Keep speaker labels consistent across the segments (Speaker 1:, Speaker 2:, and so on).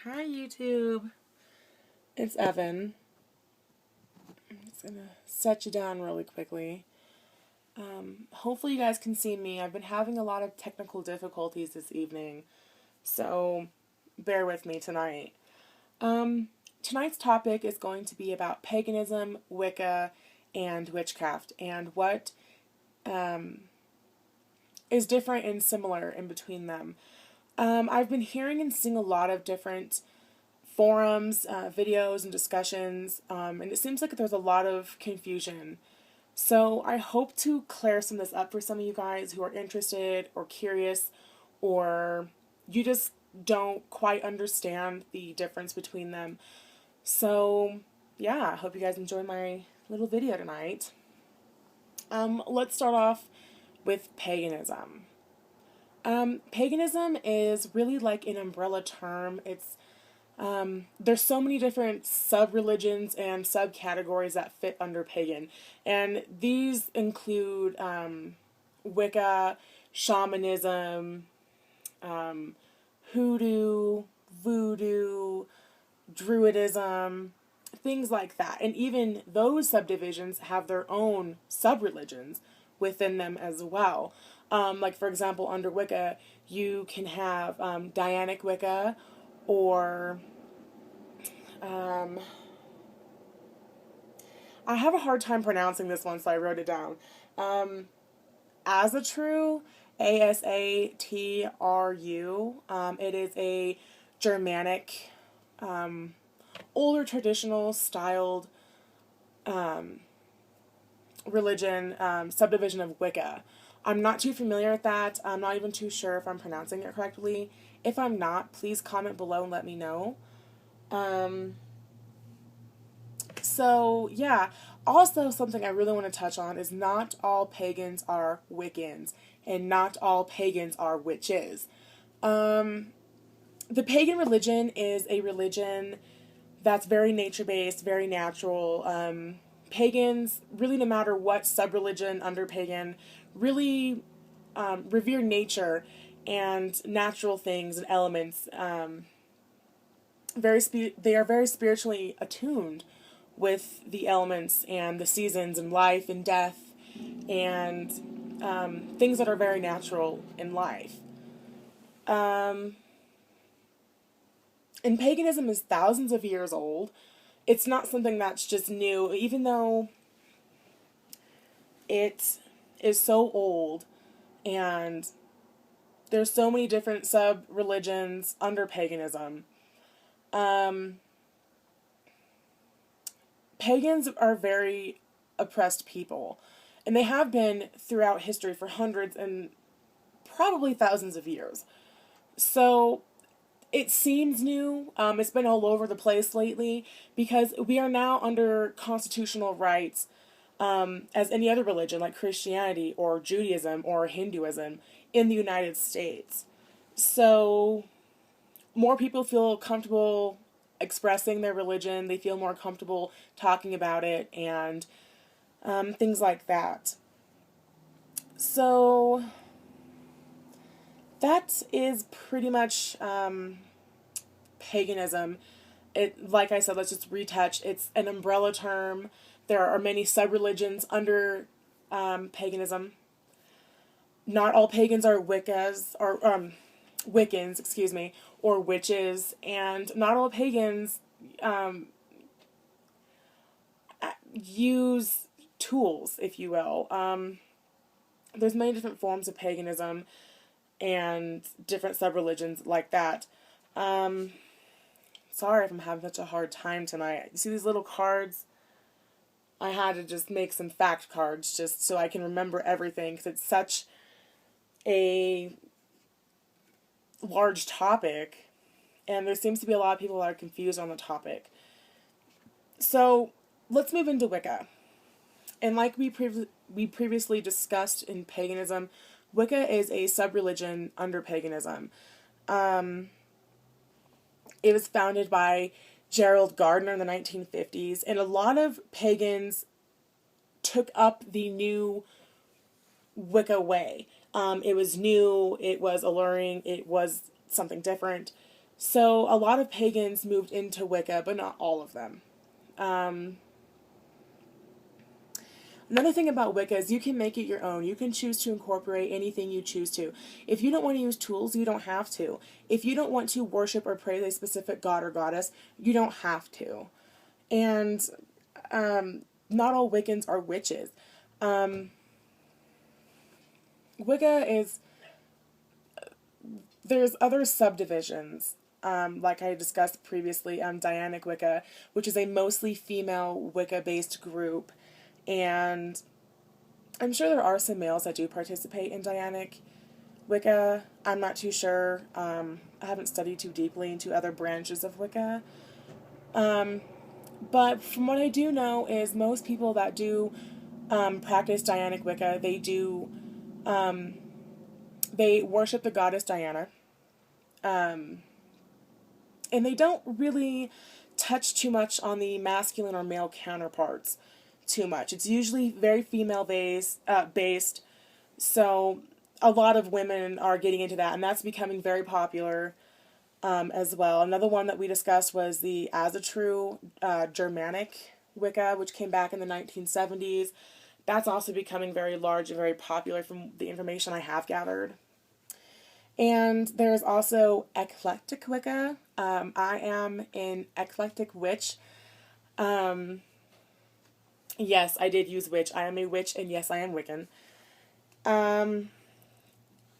Speaker 1: Hi YouTube, it's Evan. I'm just gonna set you down really quickly. Hopefully you guys can see me. I've been having a lot of technical difficulties this evening, so bear with me tonight. Tonight's topic is going to be about paganism, Wicca, and witchcraft, and what is different and similar in between them. I've been hearing and seeing a lot of different forums, videos, and discussions, and it seems like there's a lot of confusion. So I hope to clear some of this up for some of you guys who are interested or curious, or you just don't quite understand the difference between them. So yeah, I hope you guys enjoy my little video tonight. Let's start off with paganism. Paganism is really like an umbrella term. There's so many different sub-religions and subcategories that fit under pagan, and these include Wicca, shamanism, hoodoo, voodoo, druidism, things like that. And even those subdivisions have their own sub-religions within them as well. Like, for example, under Wicca, you can have Dianic Wicca, or I have a hard time pronouncing this one, so I wrote it down. Asatru, Asatru. It is a Germanic, older traditional styled religion, subdivision of Wicca. I'm not too familiar with that. I'm not even too sure if I'm pronouncing it correctly. If I'm not, please comment below and let me know. So yeah, also something I really want to touch on is not all pagans are Wiccans, and not all pagans are witches. The pagan religion is a religion that's very nature-based, very natural. Pagans, really no matter what sub-religion under pagan, really revere nature and natural things and elements. They are very spiritually attuned with the elements and the seasons and life and death and things that are very natural in life. And paganism is thousands of years old. It's not something that's just new, even though it is so old and there's so many different sub-religions under paganism. Pagans are very oppressed people, and they have been throughout history for hundreds and probably thousands of years. So it seems new. It's been all over the place lately because we are now under constitutional rights as any other religion like Christianity or Judaism or Hinduism in the United States. So more people feel comfortable expressing their religion, they feel more comfortable talking about it, and things like that. So that is pretty much paganism. Like I said, let's just retouch. It's an umbrella term. There are many sub-religions under paganism. Not all pagans are Wiccans, or Wiccans, excuse me, or witches, and not all pagans use tools, if you will. There's many different forms of paganism and different sub-religions like that. Sorry if I'm having such a hard time tonight. You see these little cards? I had to just make some fact cards just so I can remember everything, because it's such a large topic, and there seems to be a lot of people that are confused on the topic. So let's move into Wicca. And like we previously discussed in paganism, Wicca is a sub-religion under paganism. It was founded by Gerald Gardner in the 1950s, and a lot of pagans took up the new Wicca way. It was new, it was alluring, it was something different. So a lot of pagans moved into Wicca, but not all of them. Um, Another thing about Wicca is you can make it your own. You can choose to incorporate anything you choose to. If you don't want to use tools, you don't have to. If you don't want to worship or praise a specific god or goddess, you don't have to. And not all Wiccans are witches. Wicca is, there's other subdivisions. Like I discussed previously, Dianic Wicca, which is a mostly female Wicca-based group. And I'm sure there are some males that do participate in Dianic Wicca. I'm not too sure. I haven't studied too deeply into other branches of Wicca. But from what I do know is most people that do practice Dianic Wicca, they worship the goddess Diana. And they don't really touch too much on the masculine or male counterparts too much. It's usually very female based, so a lot of women are getting into that, and that's becoming very popular as well. Another one that we discussed was the Asatru Germanic Wicca, which came back in the 1970s. That's also becoming very large and very popular from the information I have gathered. And there's also eclectic Wicca. I am an eclectic witch. Yes, I did use witch. I am a witch, and yes, I am Wiccan.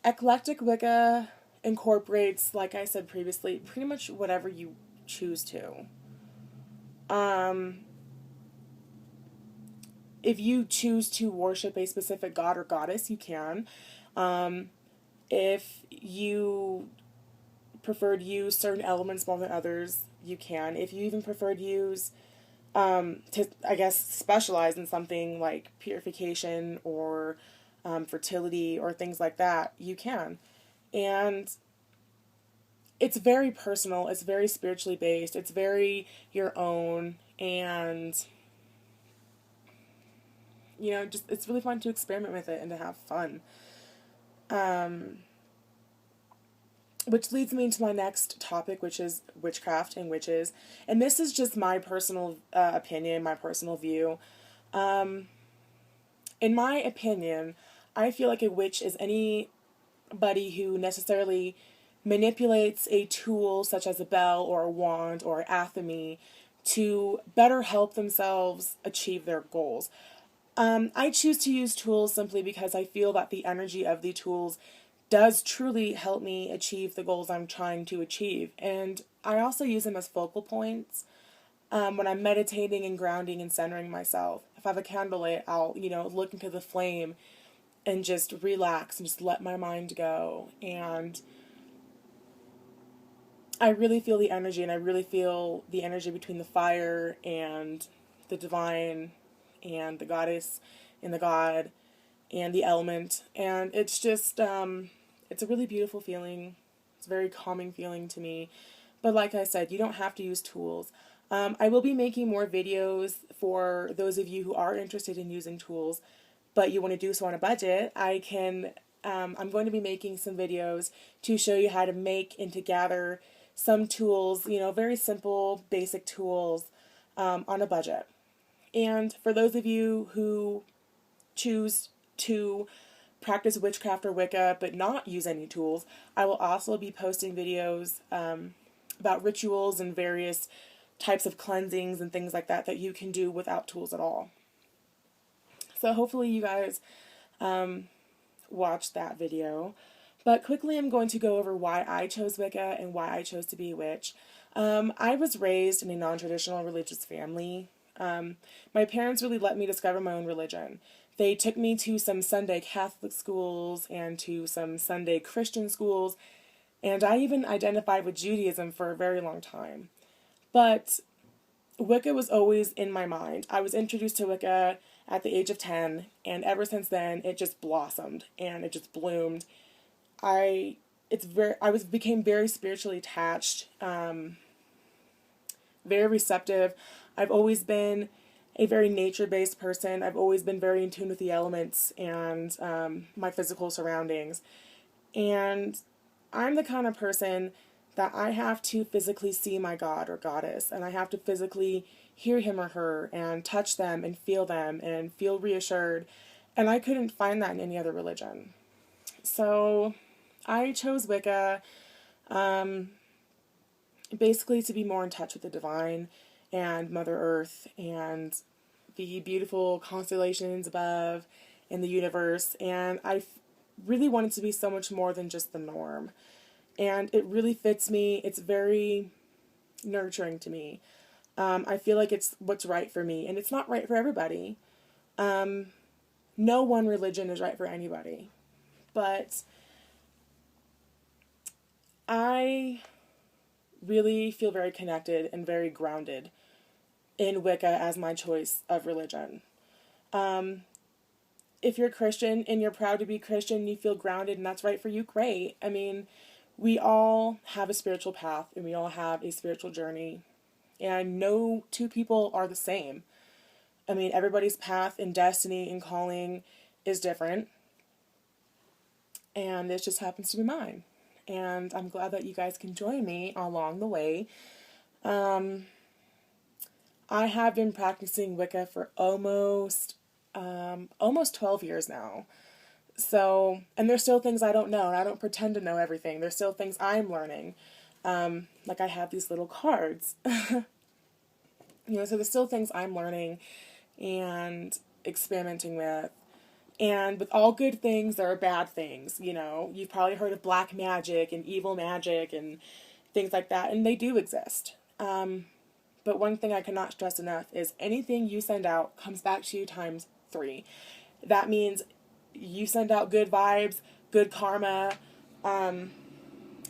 Speaker 1: Eclectic Wicca incorporates, like I said previously, pretty much whatever you choose to. If you choose to worship a specific god or goddess, you can. If you prefer to use certain elements more than others, you can. If you even prefer to use, to, I guess, specialize in something like purification or fertility or things like that, you can. And it's very personal, it's very spiritually based, it's very your own, and, you know, just, it's really fun to experiment with it and to have fun. Which leads me to my next topic, which is witchcraft and witches. And this is just my personal opinion, my personal view. In my opinion, I feel like a witch is anybody who necessarily manipulates a tool such as a bell or a wand or athame to better help themselves achieve their goals. I choose to use tools simply because I feel that the energy of the tools does truly help me achieve the goals I'm trying to achieve. And I also use them as focal points when I'm meditating and grounding and centering myself. If I have a candle lit, I'll, look into the flame and just relax and just let my mind go. And I really feel the energy, and I really feel the energy between the fire and the divine and the goddess and the god and the element. And it's just, it's a really beautiful feeling. It's a very calming feeling to me. But like I said, you don't have to use tools. I will be making more videos for those of you who are interested in using tools, but you want to do so on a budget. I'm going to be making some videos to show you how to make and to gather some tools, very simple, basic tools on a budget. And for those of you who choose to practice witchcraft or Wicca but not use any tools, I will also be posting videos about rituals and various types of cleansings and things like that that you can do without tools at all. So hopefully you guys watched that video. But quickly I'm going to go over why I chose Wicca and why I chose to be a witch. I was raised in a non-traditional religious family. My parents really let me discover my own religion. They took me to some Sunday Catholic schools and to some Sunday Christian schools, and I even identified with Judaism for a very long time. But Wicca was always in my mind. I was introduced to Wicca at the age of 10, and ever since then it just blossomed and it just bloomed. I became very spiritually attached, very receptive. I've always been a very nature-based person. I've always been very in tune with the elements and my physical surroundings. And I'm the kind of person that I have to physically see my god or goddess, and I have to physically hear him or her and touch them and feel reassured. And I couldn't find that in any other religion. So I chose Wicca basically to be more in touch with the divine and Mother Earth and the beautiful constellations above in the universe. And really wanted to be so much more than just the norm. And it really fits me. It's very nurturing to me. I feel like it's what's right for me, and it's not right for everybody. No one religion is right for anybody. But I really feel very connected and very grounded in Wicca as my choice of religion. If you're Christian and you're proud to be Christian, you feel grounded and that's right for you, great. I mean, we all have a spiritual path and we all have a spiritual journey, and no two people are the same. I mean, everybody's path and destiny and calling is different, and this just happens to be mine. And I'm glad that you guys can join me along the way. I have been practicing Wicca for almost 12 years now. So, and there's still things I don't know, and I don't pretend to know everything. There's still things I'm learning. Like I have these little cards. So there's still things I'm learning and experimenting with. And with all good things, there are bad things. You've probably heard of black magic and evil magic and things like that, and they do exist. But one thing I cannot stress enough is anything you send out comes back to you times 3. That means you send out good vibes, good karma,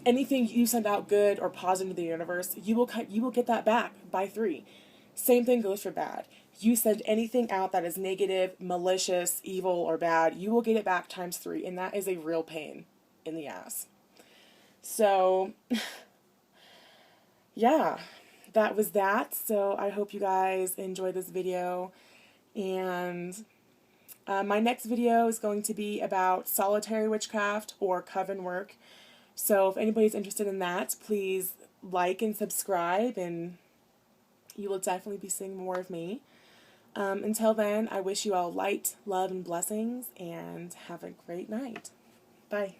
Speaker 1: anything you send out good or positive to the universe, you will get that back by 3. Same thing goes for bad. You send anything out that is negative, malicious, evil, or bad, you will get it back times 3, and that is a real pain in the ass. So, yeah, that was that. So I hope you guys enjoyed this video, and my next video is going to be about solitary witchcraft or coven work. So if anybody's interested in that, please like and subscribe, and you will definitely be seeing more of me. Until then, I wish you all light, love, and blessings, and have a great night. Bye.